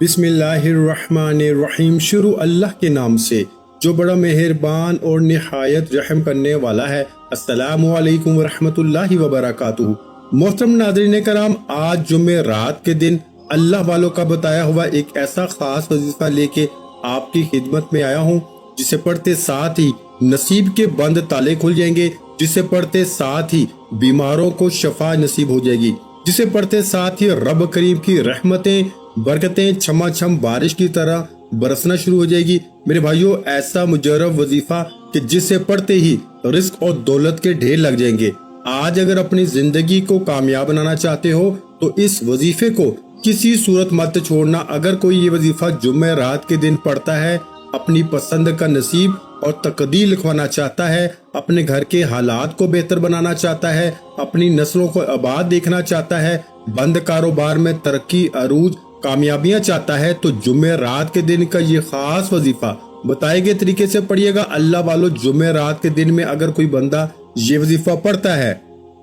बिस्मिल्लाहिर्रहमानिर्रहीम। शुरू अल्लाह के नाम से जो बड़ा मेहरबान और निहायत रहम करने वाला है। अस्सलामु अलैकुम वरहमतुल्लाहि वबरकातुहू। मोहतरम नाज़रीन कराम, आज जुम्मे रात के दिन अल्लाह वालों का बताया हुआ एक ऐसा खास वजीफा लेके आपकी खिदमत में आया हूँ, जिसे पढ़ते साथ ही नसीब के बंद ताले खुल जाएंगे, जिसे पढ़ते साथ ही बीमारों को शफा नसीब हो जाएगी, जिसे पढ़ते साथ ही रब करीम की रहमतें बरकतें छमाछम बारिश की तरह बरसना शुरू हो जाएगी। मेरे भाइयों, ऐसा मुजर्रब वजीफा कि जिसे पढ़ते ही रिस्क और दौलत के ढेर लग जाएंगे। आज अगर अपनी जिंदगी को कामयाब बनाना चाहते हो तो इस वजीफे को किसी सूरत मत छोड़ना। अगर कोई ये वजीफा जुम्मे रात के दिन पढ़ता है, अपनी पसंद का नसीब और तकदीर लिखवाना चाहता है, अपने घर के हालात को बेहतर बनाना चाहता है, अपनी नस्लों को आबाद देखना चाहता है, बंद कारोबार में तरक्की अरूज कामयाबियां चाहता है, तो जुम्मे रात के दिन का ये खास वजीफा बताए गए तरीके से पढ़िएगा। अल्लाह वालों, जुम्मे रात के दिन में अगर कोई बंदा ये वजीफा पढ़ता है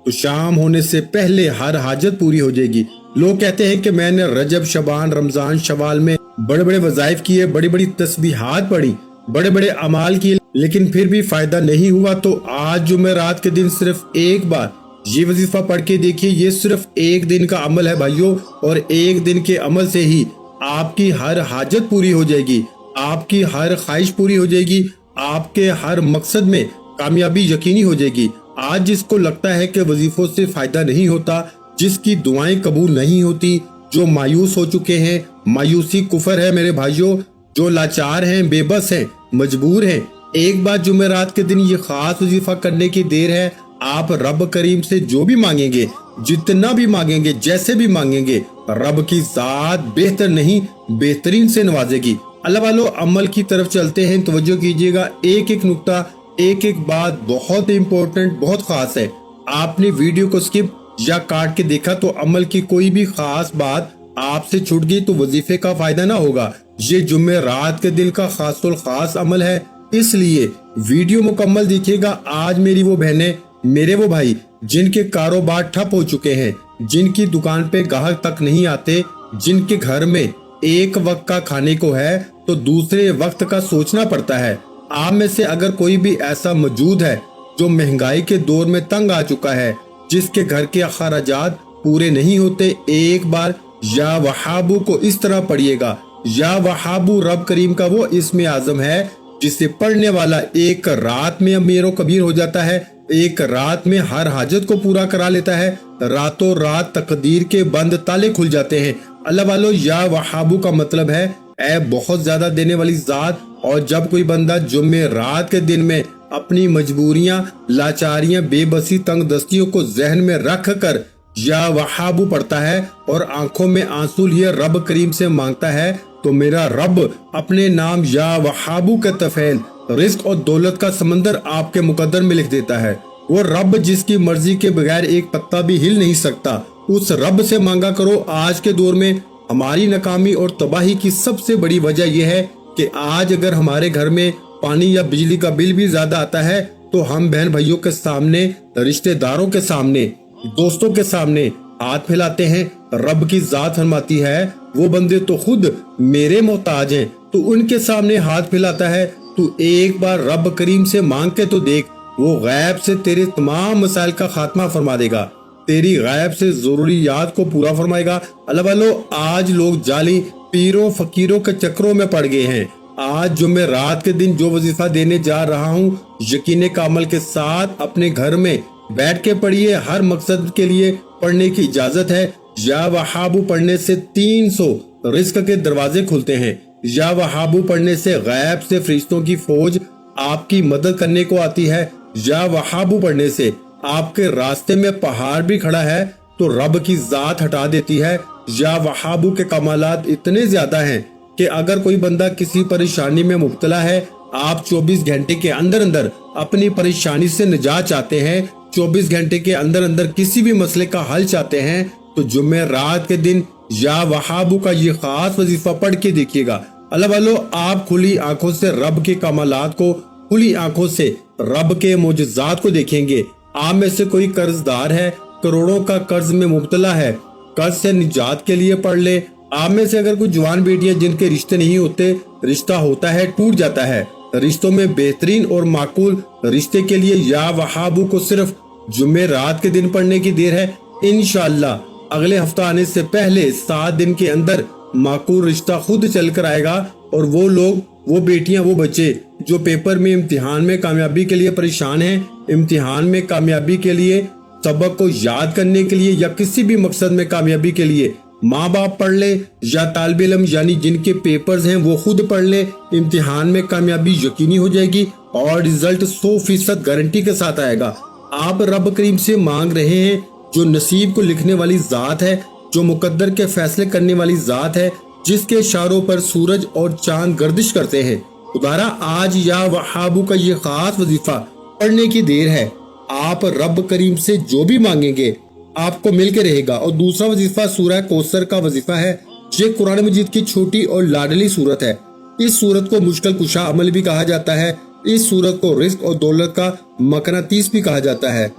तो शाम होने से पहले हर हाजत पूरी हो जाएगी। लोग कहते हैं कि मैंने रजब, शबान, रमजान, शवाल में बड़े बड़े वज़ाइफ किए, बड़ी बड़ी तस्बीहात पढ़ी, बड़े बड़े अमाल किए, लेकिन फिर भी फायदा नहीं हुआ। तो आज जुम्मे रात के दिन सिर्फ एक बार ये वजीफा पढ़ के देखिए। ये सिर्फ एक दिन का अमल है भाइयों, और एक दिन के अमल से ही आपकी हर हाजत पूरी हो जाएगी, आपकी हर ख्वाहिश पूरी हो जाएगी, आपके हर मकसद में कामयाबी यकीनी हो जाएगी। आज जिसको लगता है कि वजीफों से फायदा नहीं होता, जिसकी दुआएं कबूल नहीं होती, जो मायूस हो चुके हैं, मायूसी कुफर है मेरे भाइयों, जो लाचार हैं, बेबस हैं, मजबूर हैं, एक बार जुम्मे रात के दिन ये खास वजीफा करने की देर है। आप रब करीम से जो भी मांगेंगे, जितना भी मांगेंगे, जैसे भी मांगेंगे, रब की जात बेहतर नहीं बेहतरीन से नवाजेगी। अल्लाह वालों, अमल की तरफ चलते हैं, तवज्जो कीजिएगा। एक एक नुक्ता, एक एक बात बहुत इम्पोर्टेंट, बहुत खास है। आपने वीडियो को स्किप या काट के देखा तो अमल की कोई भी खास बात आपसे छूट गई तो वजीफे का फायदा ना होगा। ये जुम्मे रात के दिन का खासुल खास अमल है, इसलिए वीडियो मुकम्मल देखिएगा। आज मेरी वो बहनें, मेरे वो भाई जिनके कारोबार ठप हो चुके हैं, जिनकी दुकान पे ग्राहक तक नहीं आते, जिनके घर में एक वक्त का खाने को है तो दूसरे वक्त का सोचना पड़ता है। आप में से अगर कोई भी ऐसा मौजूद है जो महंगाई के दौर में तंग आ चुका है, जिसके घर के अखराजात पूरे नहीं होते, एक बार या वहाबू को इस तरह पढ़िएगा। या वहाबू रब करीम का वो इस्म आजम है जिसे पढ़ने वाला एक रात में अमीरो कबीर हो जाता है, एक रात में हर हाजत को पूरा करा लेता है, रातों रात तकदीर के बंद ताले खुल जाते हैं। अल्लाह वालों, या वहाबू का मतलब है ऐ बहुत ज्यादा देने वाली जात। और जब कोई बंदा जुम्मे रात के दिन में अपनी मजबूरियां, लाचारियां, बेबसी, तंग दस्तियों को जहन में रख कर या वहाबू पढ़ता है और आंखों में आंसू लिए रब करीम से मांगता है, तो मेरा रब अपने नाम या वहाबू के तफैल रिस्क और दौलत का समंदर आपके मुकद्दर में लिख देता है। वो रब जिसकी मर्जी के बगैर एक पत्ता भी हिल नहीं सकता, उस रब से मांगा करो। आज के दौर में हमारी नाकामी और तबाही की सबसे बड़ी वजह यह है कि आज अगर हमारे घर में पानी या बिजली का बिल भी ज्यादा आता है तो हम बहन भाइयों के सामने, रिश्तेदारों के सामने, दोस्तों के सामने हाथ फैलाते हैं। रब की जात फरमाती है वो बंदे तो खुद मेरे मोहताज हैं, तो उनके सामने हाथ फैलाता है। तू एक बार रब करीम से मांग के तो देख, वो गैब से तेरे तमाम मसाइल का खात्मा फरमा देगा, तेरी गैब से जरूरियात को पूरा फरमाएगा। अल्लाह वालों, आज लोग जाली पीरों फकीरों के चक्रों में पड़ गए हैं। आज जुम्मे रात के दिन जो वजीफा देने जा रहा हूँ, यकीन का अमल के साथ अपने घर में बैठ के पढ़िए। हर मकसद के लिए पढ़ने की इजाजत है। या वहाबू पढ़ने से 300 रिस्क के दरवाजे खुलते हैं। या वहाबू पढ़ने से गैब से फरिश्तों की फौज आपकी मदद करने को आती है। या वहाबू पढ़ने से आपके रास्ते में पहाड़ भी खड़ा है तो रब की जात हटा देती है। या वहाबू के कमालात इतने ज्यादा हैं कि अगर कोई बंदा किसी परेशानी में मुब्तला है, आप 24 घंटे के अंदर अंदर अपनी परेशानी से निजात चाहते हैं, 24 घंटे के अंदर अंदर किसी भी मसले का हल चाहते हैं, तो जुम्मे रात के दिन या वहाबू का ये खास वजीफा पढ़ के देखिएगा। अल्लाह वालों, आप खुली आंखों से रब के कमालात को, खुली आंखों से रब के मोजज़ात को देखेंगे। आप में से कोई कर्जदार है, करोड़ों का कर्ज में मुब्तला है, कर्ज से निजात के लिए पढ़ ले। आप में से अगर कोई जवान बेटियां जिनके रिश्ते नहीं होते, रिश्ता होता है, टूट जाता है, रिश्तों में बेहतरीन और माकूल रिश्ते के लिए या वहाबू को सिर्फ जुम्मे रात के दिन पढ़ने की देर है। इंशाअल्लाह अगले हफ्ता आने से पहले 7 दिन के अंदर माकूल रिश्ता खुद चल कर आएगा और वो लोग, वो बेटियां, वो बच्चे जो पेपर में इम्तिहान में कामयाबी के लिए परेशान हैं, इम्तिहान में कामयाबी के लिए, सबक को याद करने के लिए या किसी भी मकसद में कामयाबी के लिए माँ बाप पढ़ ले या तालिब इल्म यानी जिनके पेपर्स हैं वो खुद पढ़ ले, इम्तिहान में कामयाबी यकीनी हो जाएगी और रिजल्ट 100% गारंटी के साथ आएगा। आप रब करीम से मांग रहे हैं जो नसीब को लिखने वाली जात है, जो मुकद्दर के फैसले करने वाली जात है, जिसके इशारों पर सूरज और चांद गर्दिश करते हैं। खुदारा आज या वहाबू का ये खास वजीफा पढ़ने की देर है। आप रब करीम से जो भी मांगेंगे आपको मिल के रहेगा। और दूसरा वजीफा सूरह कौसर का वजीफा है। ये कुरान मजीद की छोटी और लाडली सूरत है। इस सूरत को मुश्किल कुशा अमल भी कहा जाता है। इस सूरत को रिस्क और दौलत का मकनातीस भी कहा जाता है।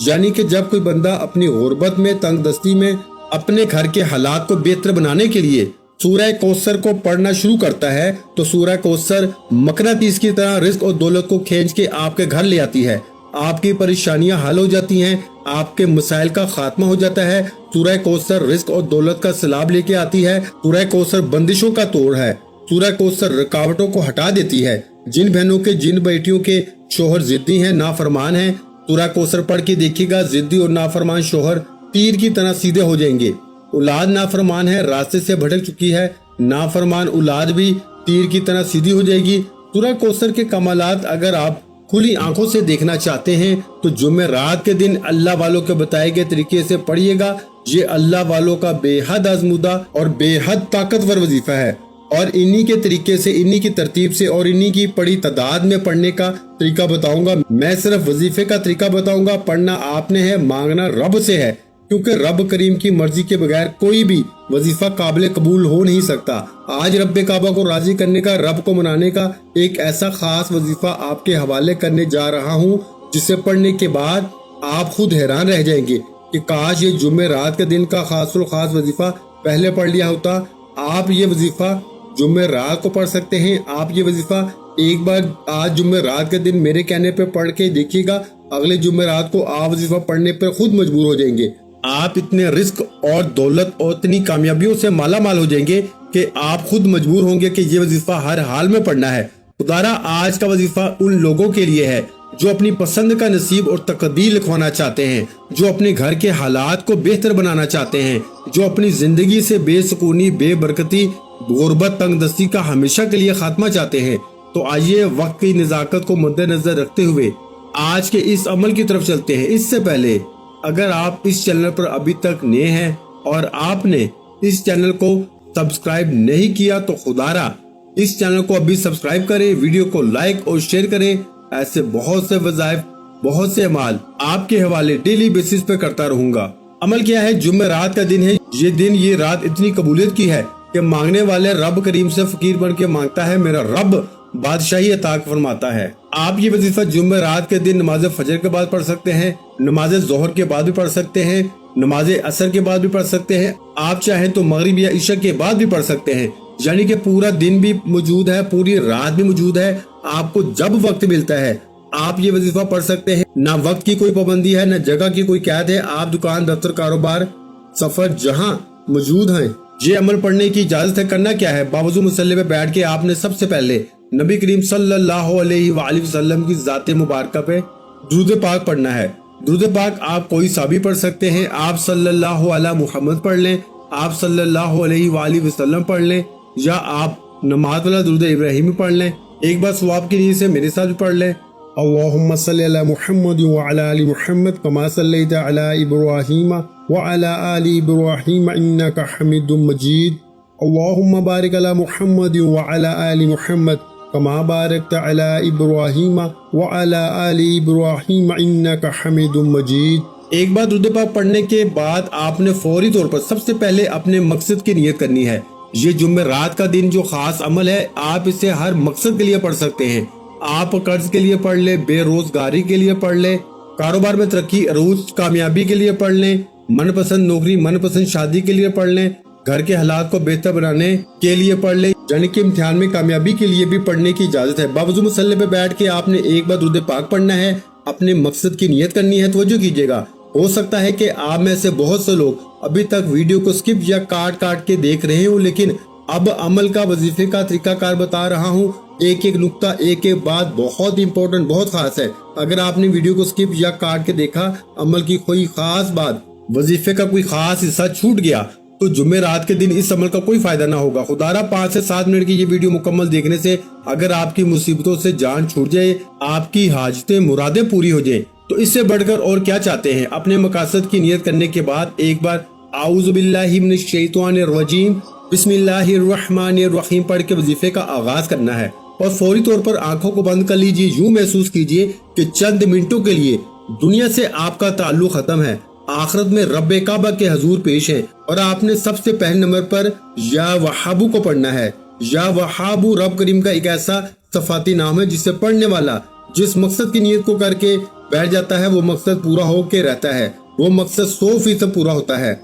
यानी कि जब कोई बंदा अपनी गुर्बत में, तंगदस्ती में अपने घर के हालात को बेहतर बनाने के लिए सूरह कौसर को पढ़ना शुरू करता है तो सूरह कौसर मकनातीस की तरह रिस्क और दौलत को खींच के आपके घर ले आती है। आपकी परेशानियां हल हो जाती हैं, आपके मसाइल का खात्मा हो जाता है। सूरह कौसर रिस्क और दौलत का सैलाब लेके आती है। सूरह कौसर बंदिशों का तोड़ है। सूरह कौसर रुकावटों को हटा देती है। जिन बहनों के, जिन बेटियों के शोहर जिद्दी हैं, नाफरमान हैं, सूरह कौसर पढ़ के देखिएगा, जिद्दी और नाफरमान शोहर तीर की तरह सीधे हो जाएंगे। औलाद नाफरमान है, रास्ते से भटक चुकी है, नाफरमान औलाद भी तीर की तरह सीधी हो जाएगी। सूरह कौसर के कमालात अगर आप खुली आंखों से देखना चाहते हैं तो जुम्मे रात के दिन अल्लाह वालों के बताए गए तरीके से पढ़िएगा। ये अल्लाह वालों का बेहद आजमूदा और बेहद ताकतवर वजीफा है और इन्हीं के तरीके से, इन्हीं की तरतीब से और इन्हीं की पड़ी तादाद में पढ़ने का तरीका बताऊंगा। मैं सिर्फ वजीफे का तरीका बताऊंगा। पढ़ना आपने है, मांगना रब से है, क्योंकि रब करीम की मर्जी के बगैर कोई भी वजीफा काबिल कबूल हो नहीं सकता। आज रब काबा को राजी करने का, रब को मनाने का एक ऐसा खास वजीफा आपके हवाले करने जा रहा हूँ जिसे पढ़ने के बाद आप खुद हैरान रह जाएंगे कि काश ये जुम्मे रात के दिन का खास वजीफा पहले पढ़ लिया होता। आप ये वजीफा जुम्मे रात को पढ़ सकते हैं। आप ये वजीफा एक बार आज जुम्मे रात के दिन मेरे कहने पे पढ़ के देखिएगा, अगले जुम्मे रात को आप वजीफा पढ़ने पे खुद मजबूर हो जाएंगे। आप इतने रिस्क और दौलत और इतनी कामयाबियों से माला माल हो जाएंगे कि आप खुद मजबूर होंगे कि ये वजीफा हर हाल में पढ़ना है। खुदारा आज का वजीफा उन लोगों के लिए है जो अपनी पसंद का नसीब और तकदीर लिखवाना चाहते हैं, जो अपने घर के हालात को बेहतर बनाना चाहते हैं, जो अपनी जिंदगी से बेसुकूनी, बेबरकती, गुर्बत, तंगदस्ती का हमेशा के लिए खात्मा चाहते हैं। तो आइए वक्त की नजाकत को मद्देनजर रखते हुए आज के इस अमल की तरफ चलते हैं। इससे पहले अगर आप इस चैनल पर अभी तक नए हैं और आपने इस चैनल को सब्सक्राइब नहीं किया तो खुदारा इस चैनल को अभी सब्सक्राइब करें, वीडियो को लाइक और शेयर करें। ऐसे बहुत से वज़ाइफ, बहुत से अमाल आपके हवाले डेली बेसिस पे करता रहूंगा। अमल क्या है? जुम्मे रात का दिन है। ये दिन, ये रात इतनी कबूलियत की है कि मांगने वाले रब करीम से फकीर बन के मांगता है, मेरा रब बादशाही अता फरमाता है। आप ये वजीफा जुम्मे रात के दिन नमाज फजर के बाद पढ़ सकते हैं, नमाज जोहर के बाद भी पढ़ सकते हैं, नमाज असर के बाद भी पढ़ सकते हैं। आप चाहें तो मगरिब या इशा के बाद भी पढ़ सकते हैं। यानी कि पूरा दिन भी मौजूद है, पूरी रात भी मौजूद है। आपको जब वक्त मिलता है आप ये वजीफा पढ़ सकते हैं। ना वक्त की कोई पाबंदी है, ना जगह की कोई कैद है। आप दुकान, दफ्तर, कारोबार, सफर जहाँ मौजूद हैं, ये अमल पढ़ने की इजाजत है। करना क्या है? बावजू मुसल्ले पे बैठ के आपने सबसे पहले नबी करीम सल्लल्लाहु अलैहि वसल्लम की जाते मुबारका पे दुरूद पाक पढ़ना है। दुरूद पाक आप कोई सा भी पढ़ सकते हैं। आप सल्लल्लाहु अला मुहम्मद पढ़ लें, आप सल्लल्लाहु अलैहि वसल्लम पढ़ लें, या आप नमाज वाला दुरूद इब्राहिमी पढ़ लें। एक बार सवाब की नीयत से मेरे साथ भी पढ़ लें। अल्लाहुम्मा सल्ली अला मुहम्मद व अला आलि मुहम्मद कमा सल्लैता अला इब्राहीम व अला आलि इब्राहीम इन्नका हमीदुम मजीद। अल्लाहुम्मा बारिक अला मुहम्मद व अला आलि मुहम्मद कमा बारकता अला इब्राहीम व अला आलि इब्राहीम इन्नका हमीदुम मजीद। एक बार दुरूद पाक पढ़ने के बाद आपने फौरी तौर पर सबसे पहले अपने मकसद की नियत करनी है। ये जुम्मे रात का दिन जो खास अमल है, आप इसे हर मकसद के लिए पढ़ सकते हैं। आप कर्ज के लिए पढ़ ले, बेरोजगारी के लिए पढ़ ले, कारोबार में तरक्की, अरूज, कामयाबी के लिए पढ़ लें, मनपसंद नौकरी, मनपसंद शादी के लिए पढ़ लें, घर के हालात को बेहतर बनाने के लिए पढ़ ले, यानी कि इम्तिहान में कामयाबी के लिए भी पढ़ने की इजाजत है। बावजूद मुसल्ले पे बैठ के आपने एक बार दुरूद पाक पढ़ना है, अपने मकसद की नियत करनी है। तवज्जो कीजिएगा, हो सकता है कि आप में से बहुत से लोग अभी तक वीडियो को स्किप या काट काट के देख रहे हो, लेकिन अब अमल का वजीफे का तरीकाकार बता रहा हूँ। एक एक नुक्ता एक एक बात बहुत इंपॉर्टेंट, बहुत खास है। अगर आपने वीडियो को स्किप या काट के देखा, अमल की कोई खास बात, वजीफे का कोई खास हिस्सा छूट गया, तो जुमेरात के दिन इस अमल का कोई फायदा ना होगा। खुदारा 5 से 7 मिनट की ये वीडियो मुकम्मल देखने से अगर आपकी मुसीबतों से जान छूट जाए, आपकी हाजतें मुरादें पूरी हो जाए, तो इससे बढ़कर और क्या चाहते हैं। अपने मकासद की नियत करने के बाद एक बार आऊज़ु बिल्लाहि मिनश शैतानिर रजीम बिस्मिल्लाहिर्रहमानिर्रहीम पढ़ के वजीफे का आगाज करना है और फौरी तौर पर आंखों को बंद कर लीजिए। यूं महसूस कीजिए कि चंद मिनटों के लिए दुनिया से आपका ताल्लुक खत्म है, आखिरत में रब्बे काबा के हजूर पेश है। और आपने सबसे पहले नंबर पर या वहाबू को पढ़ना है। या वहाबू रब करीम का एक ऐसा सफाती नाम है जिसे पढ़ने वाला जिस मकसद की नीयत को करके बैठ जाता है, वो मकसद पूरा होके रहता है। वो मकसद 100% पूरा होता है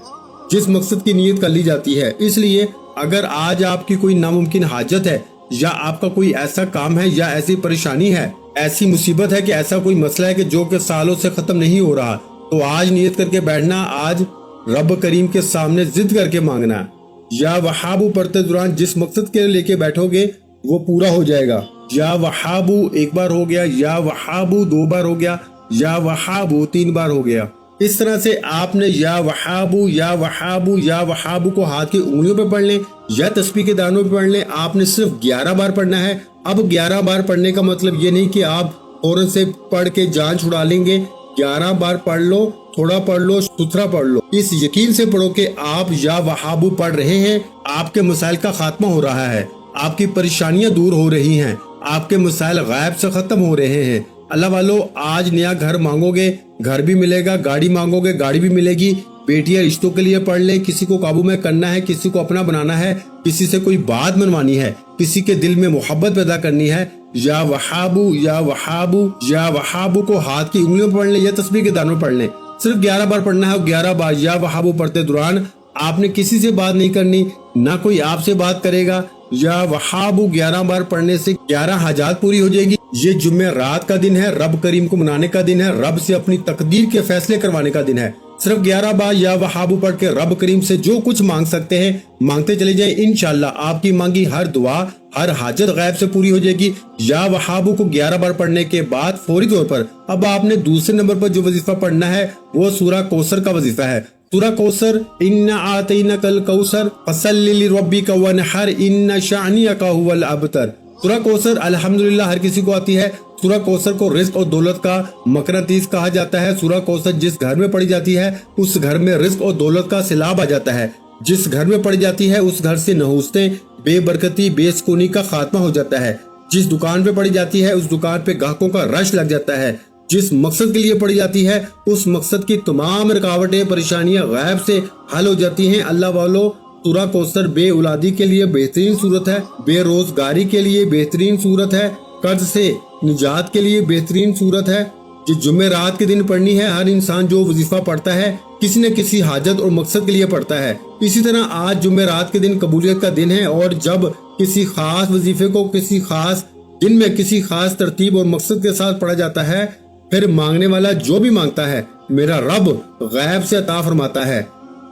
जिस मकसद की नीयत कर ली जाती है। इसलिए अगर आज आपकी कोई नामुमकिन हाजत है, या आपका कोई ऐसा काम है, या ऐसी परेशानी है, ऐसी मुसीबत है कि ऐसा कोई मसला है कि जो कि सालों से खत्म नहीं हो रहा, तो आज नियत करके बैठना, आज रब करीम के सामने जिद करके मांगना। या वहाबू पढ़ते दौरान जिस मकसद के लेके बैठोगे वो पूरा हो जाएगा। या वहाबू एक बार हो गया, या वहाबू 2 बार हो गया, या वहाबू 3 बार हो गया। इस तरह से आपने या वहाबू या वहाबू या वहाबू को हाथ की उंगलियों पे पढ़ लें या तस्बीह के दानों पे पढ़ लें। आपने सिर्फ 11 बार पढ़ना है। अब 11 बार पढ़ने का मतलब ये नहीं कि आप फौरन से पढ़ के जान छुड़ा लेंगे। 11 बार पढ़ लो, थोड़ा पढ़ लो, सुथरा पढ़ लो। इस यकीन से पढ़ो कि आप या वहाबू पढ़ रहे हैं, आपके मसाइल का खात्मा हो रहा है, आपकी परेशानियां दूर हो रही हैं, आपके मसाइल गायब से खत्म हो रहे हैं। अल्लाह वालों, आज नया घर मांगोगे, घर भी मिलेगा, गाड़ी मांगोगे, गाड़ी भी मिलेगी। बेटियां रिश्तों के लिए पढ़ ले, किसी को काबू में करना है, किसी को अपना बनाना है, किसी से कोई बात मनवानी है, किसी के दिल में मोहब्बत पैदा करनी है। या वहाबू या वहाबू या वहाबू को हाथ की उंगलियों में पढ़ ले या तस्बीह के दानों पढ़ ले। सिर्फ 11 बार पढ़ना है। और 11 बार या वहाबू पढ़ते दौरान आपने किसी से बात नहीं करनी, ना कोई आपसे बात करेगा। या वहाबू 11 बार पढ़ने से 11 हाजात पूरी हो जाएगी। ये जुम्मे रात का दिन है, रब करीम को मनाने का दिन है, रब से अपनी तकदीर के फैसले करवाने का दिन है। सिर्फ 11 बार या वहाबू पढ़ के रब करीम से जो कुछ मांग सकते हैं मांगते चले जाएं। इंशाल्लाह आपकी मांगी हर दुआ, हर हाजत गायब से पूरी हो जाएगी। या वहाबू को 11 बार पढ़ने के बाद फौरी तौर पर अब आपने दूसरे नंबर पर जो वजीफा पढ़ना है वो सूरा कौसर का वजीफा है। सूरा कौसर, इन्ना आतैनाकल कौसर फसल्लि लिरब्बिका वनहर इन्ना शानियका हुवल अबतर। सूरा कौसर अल्हम्दुलिल्लाह हर किसी को आती है। सूरा कौसर को रिज्क और दौलत का मकरतीस कहा जाता है। सूरा कौसर जिस घर में पढ़ी जाती है उस घर में रिज्क और दौलत का सैलाब आ जाता है। जिस घर में पढ़ी जाती है उस घर से नहुस्तें, बेबरकती, बेसुकूनी का खात्मा हो जाता है। जिस दुकान पे पढ़ी जाती है उस दुकान पे ग्राहकों का रश लग जाता है। जिस मकसद के लिए पढ़ी जाती है उस मकसद की तमाम रुकावटें, परेशानियां गायब से हल हो जाती हैं। अल्लाह वालों, सूरा कौसर बे औलादी के लिए बेहतरीन सूरत है, बेरोजगारी के लिए बेहतरीन सूरत है, कर्ज से निजात के लिए बेहतरीन सूरत है। जो जुमेरात के दिन पढ़नी है। हर इंसान जो वजीफा पढ़ता है किसी न किसी हाजत और मकसद के लिए पढ़ता है। इसी तरह आज जुमेरात के दिन कबूलियत का दिन है, और जब किसी खास वजीफे को किसी खास दिन में किसी खास तरतीब और मकसद के साथ पढ़ा जाता है, फिर मांगने वाला जो भी मांगता है मेरा रब गैब से अता फरमाता है।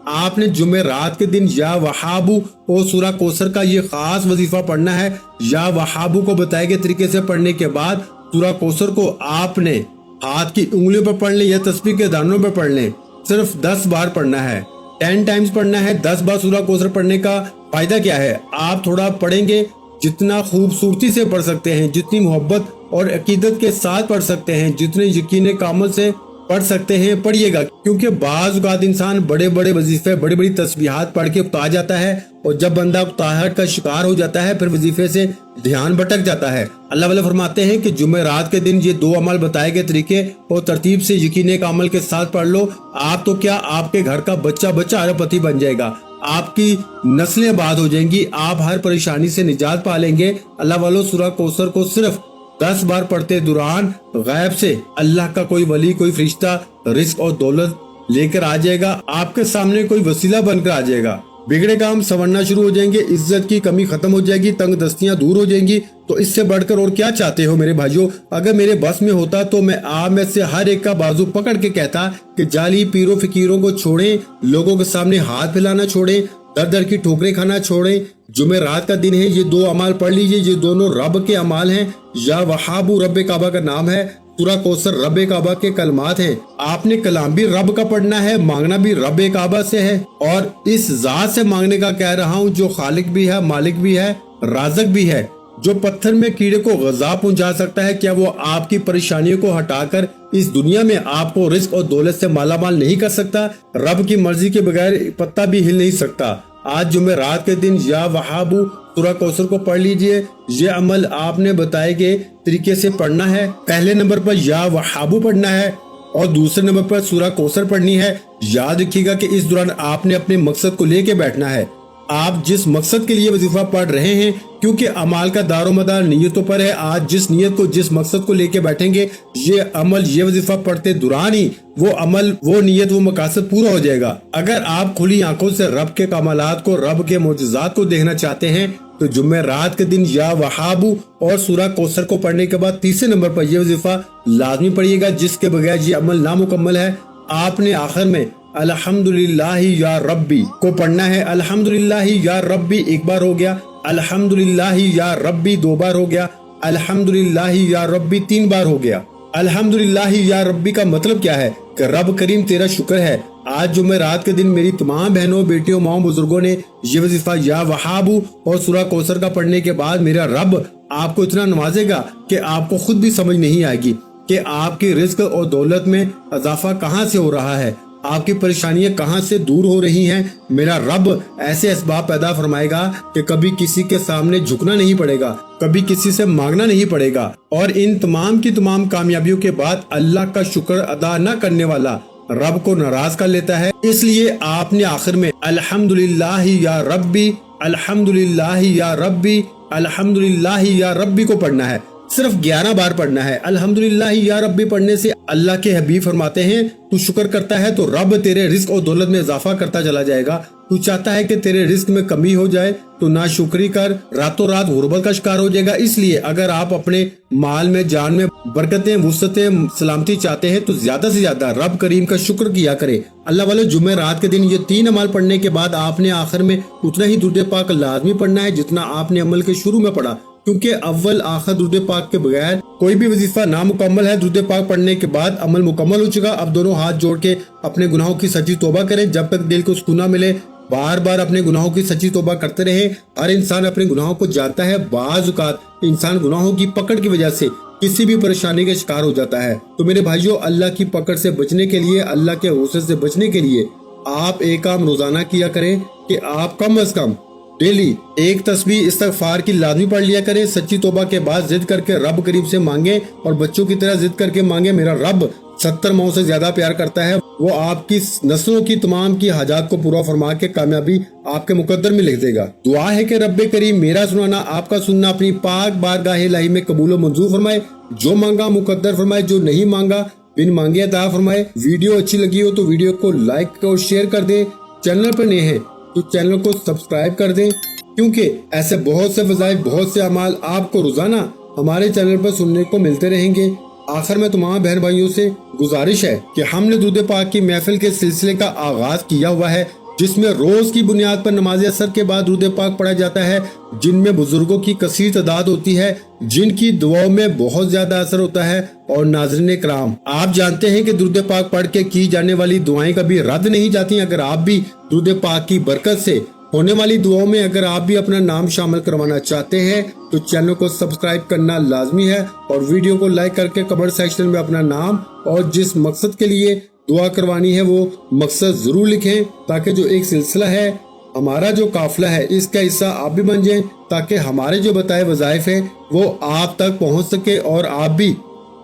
आपने जुमेरात के दिन या वहाबू और सूरा कौसर का ये खास वजीफा पढ़ना है। या वहाबू को बताए गए तरीके से पढ़ने के बाद सूरा कौसर को आपने हाथ की उंगलियों पर पढ़ लें या तस्बीह के दानों पर पढ़ लें। सिर्फ 10 बार पढ़ना है, 10 टाइम्स पढ़ना है। 10 बार सूरा कौसर पढ़ने का फायदा क्या है? आप थोड़ा पढ़ेंगे, जितना खूबसूरती से पढ़ सकते हैं, जितनी मोहब्बत और अकीदत के साथ पढ़ सकते हैं, जितने यकीन कामल से पढ़ सकते हैं पढ़िएगा। क्योंकि बाज़ औक़ात इंसान बड़े बड़े वजीफे, बड़ी बड़ी तस्बीहात पढ़ के उकता जाता है, और जब बंदा उकताहट का शिकार हो जाता है फिर वजीफे से ध्यान भटक जाता है। अल्लाह वाले फरमाते हैं कि जुमेरात के दिन ये 2 अमल बताए गए तरीके और तरतीब से यकीन का अमल के साथ पढ़ लो। आप तो क्या, आपके घर का बच्चा बच्चा अरबपति बन जाएगा, आपकी नस्लें आबाद हो जाएंगी, आप हर परेशानी से निजात पा लेंगे। अल्लाह वालों, सूरा कौसर को सिर्फ 10 बार पढ़ते दौरान गैब से अल्लाह का कोई वली, कोई फरिश्ता रिज्क और दौलत लेकर आ जाएगा, आपके सामने कोई वसीला बनकर आ जाएगा। बिगड़े काम संवरना शुरू हो जाएंगे, इज्जत की कमी खत्म हो जाएगी, तंग दस्तियां दूर हो जाएंगी। तो इससे बढ़कर और क्या चाहते हो मेरे भाइयों। अगर मेरे बस में होता तो मैं आप में से हर एक का बाजू पकड़ के कहता कि जाली पीरों फकीरों को छोड़ें, लोगों के सामने हाथ फैलाना छोड़ें, दर दर की ठोकरें खाना छोड़ें। जुमेरात का दिन है, ये 2 अमाल पढ़ लीजिए, ये दोनों रब के अमाल हैं। या वहाबू रब काबा का नाम है, सूरा कौसर रब काबा के कलमात हैं। आपने कलाम भी रब का पढ़ना है, मांगना भी रब काबा से है, और इस जात से मांगने का कह रहा हूँ जो खालिक भी है, मालिक भी है, राज़िक भी है, जो पत्थर में कीड़े को ग़ज़ा पहुंचा सकता है। क्या वो आपकी परेशानियों को हटाकर इस दुनिया में आपको रिस्क और दौलत से मालामाल नहीं कर सकता। रब की मर्जी के बगैर पत्ता भी हिल नहीं सकता। आज जुमेरात के दिन या वहाबू सूरा कौसर को पढ़ लीजिए। ये अमल आपने बताए गए तरीके से पढ़ना है। पहले नंबर पर या वहाबू पढ़ना है और दूसरे नंबर पर सूरा कौसर पढ़नी है। याद रखिएगा कि इस दौरान आपने अपने मकसद को लेके बैठना है। आप जिस मकसद के लिए वजीफा पढ़ रहे हैं, क्योंकि अमाल का दारोमदार नियतों पर है। आज जिस नियत को, जिस मकसद को लेके बैठेंगे, ये अमल, ये वजीफा पढ़ते दौरान ही वो अमल, वो नियत, वो मकासद पूरा हो जाएगा। अगर आप खुली आंखों से रब के कमालात को, रब के मोजज़ात को देखना चाहते हैं तो जुमेरात के दिन या वहाबू और सूरा कौसर को पढ़ने के बाद तीसरे नंबर पर यह वजीफा लाजमी पढ़िएगा, जिसके बगैर ये अमल नामुकम्मल है। आपने आखिर में अल्हम्दुलिल्लाहि या रब्बी को पढ़ना है। अल्हम्दुलिल्लाहि या रब्बी एक बार हो गया, अल्हम्दुलिल्लाहि या रब्बी 2 बार हो गया, अल्हम्दुलिल्लाहि या रब्बी 3 बार हो गया। अल्हम्दुलिल्लाहि या रब्बी का मतलब क्या है कि रब करीम तेरा शुक्र है। आज जुमेरात के दिन मेरी तमाम बहनों, बेटियों, माओ, बुजुर्गों ने ये वजीफा या वहाबू और सूरा कौसर का पढ़ने के बाद मेरा रब आपको इतना नवाजेगा कि आपको खुद भी समझ नहीं आएगी कि आपकी रिस्क और दौलत में इजाफा कहाँ से हो रहा है, आपकी परेशानियां कहां से दूर हो रही हैं। मेरा रब ऐसे असबाब पैदा फरमाएगा कि कभी किसी के सामने झुकना नहीं पड़ेगा, कभी किसी से मांगना नहीं पड़ेगा। और इन तमाम की तमाम कामयाबियों के बाद अल्लाह का शुक्र अदा न करने वाला रब को नाराज कर लेता है। इसलिए आपने आखिर में अल्हम्दुलिल्लाहि या रब्बी, अल्हम्दुलिल्लाहि या रब्बी, अल्हम्दुलिल्लाहि या रब्बी को पढ़ना है। सिर्फ 11 बार पढ़ना है। अल्हम्दुलिल्लाहि या रब्बी पढ़ने से अल्लाह के हबीब फरमाते हैं, तू शुक्र करता है तो रब तेरे रिस्क और दौलत में इजाफा करता चला जाएगा। तू चाहता है कि तेरे रिस्क में कमी हो जाए तो नाशुक्री कर, रातों रात गुर्बत का शिकार हो जाएगा। इसलिए अगर आप अपने माल में, जान में बरकतें, वुसअतें, सलामती चाहते हैं तो ज्यादा से ज्यादा रब करीम का शुक्र किया करे। अल्लाह वाले जुमेरात के दिन ये 3 अमल पढ़ने के बाद आपने आखिर में उतना ही दुरूद पाक लाजमी पढ़ना है जितना आपने अमल के शुरू में पढ़ा, क्योंकि अव्वल आखिर दुरूद पाक के बगैर कोई भी वजीफा नामुकम्मल है। दुरूद पाक पढ़ने के बाद अमल मुकम्मल हो चुका। अब दोनों हाथ जोड़ के अपने गुनाहों की सच्ची तौबा करें जब तक दिल को सुकून ना मिले। बार बार अपने गुनाहों की सच्ची तौबा करते रहे। हर इंसान अपने गुनाहों को जानता है। बाज़ औक़ात इंसान गुनाहों की पकड़ की वजह से किसी भी परेशानी का शिकार हो जाता है। तो मेरे भाइयों, अल्लाह की पकड़ से बचने के लिए, अल्लाह के गुस्से से बचने के लिए आप एक काम रोजाना किया करें कि आप कम अज कम डेली 1 तस्बीह इस्तगफार की लाजमी पढ़ लिया करें। सच्ची तौबा के बाद जिद करके रब करीब से मांगे और बच्चों की तरह जिद करके मांगे। मेरा रब 70 माओं से ज्यादा प्यार करता है। वो आपकी नस्लों की तमाम की हाजात को पूरा फरमा के कामयाबी आपके मुकद्दर में लिख देगा। दुआ है कि रब्बे करीम मेरा सुनाना, आपका सुनना अपनी पाक बारगाह इलाही में कबूल और मंजूर फरमाए। जो मांगा मुकद्दर फरमाए, जो नहीं मांगा बिन मांगे अता फरमाए। वीडियो अच्छी लगी हो तो वीडियो को लाइक और शेयर कर दें। चैनल पर नए हैं तो चैनल को सब्सक्राइब कर दें, क्योंकि ऐसे बहुत से फज़ाइल, बहुत से अमाल आपको रोजाना हमारे चैनल पर सुनने को मिलते रहेंगे। आखिर में तमाम बहन भाइयों से गुजारिश है कि हमने दुरूद पाक की महफिल के सिलसिले का आगाज किया हुआ है, जिसमें रोज की बुनियाद पर नमाज असर के बाद दुरूद पाक पढ़ा जाता है, जिनमें बुजुर्गों की कसीर तादाद होती है, जिनकी दुआओं में बहुत ज्यादा असर होता है। और नाज़रीन कराम, आप जानते हैं कि दुरूद पाक पढ़ के की जाने वाली दुआएं कभी रद्द नहीं जाती। अगर आप भी दुरूद पाक की बरकत से होने वाली दुआओं में अगर आप भी अपना नाम शामिल करवाना चाहते हैं तो चैनल को सब्सक्राइब करना लाजमी है और वीडियो को लाइक करके कमेंट सेक्शन में अपना नाम और जिस मकसद के लिए दुआ करवानी है वो मकसद जरूर लिखें, ताकि जो एक सिलसिला है, हमारा जो काफिला है, इसका हिस्सा आप भी बन जाएं, ताकि हमारे जो बताए वज़ाइफ है वो आप तक पहुंच सके और आप भी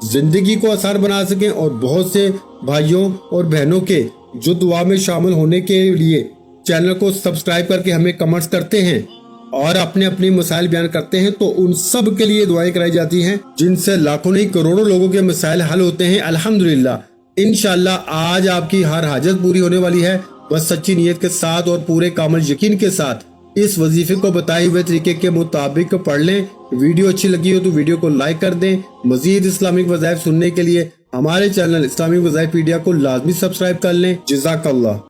जिंदगी को आसान बना सकें। और बहुत से भाइयों और बहनों के जो दुआ में शामिल होने के लिए चैनल को सब्सक्राइब करके हमें कमेंट्स करते हैं और अपने अपनी मसाइल बयान करते हैं, तो उन सब के लिए दुआएं कराई जाती हैं, जिनसे लाखों नहीं करोड़ों लोगों के मसाइल हल होते हैं। अल्हम्दुलिल्लाह, इंशाअल्लाह आज आपकी हर हाजत पूरी होने वाली है। بس سچی نیت کے ساتھ اور پورے کامل یقین کے ساتھ اس وظیفے کو بتائے ہوئے طریقے کے مطابق پڑھ لیں۔ ویڈیو اچھی لگی ہو تو ویڈیو کو لائک کر دیں۔ مزید اسلامک وظائف سننے کے لیے ہمارے چینل اسلامک وظائف پیڈیا کو لازمی سبسکرائب کر لیں۔ جزاک اللہ۔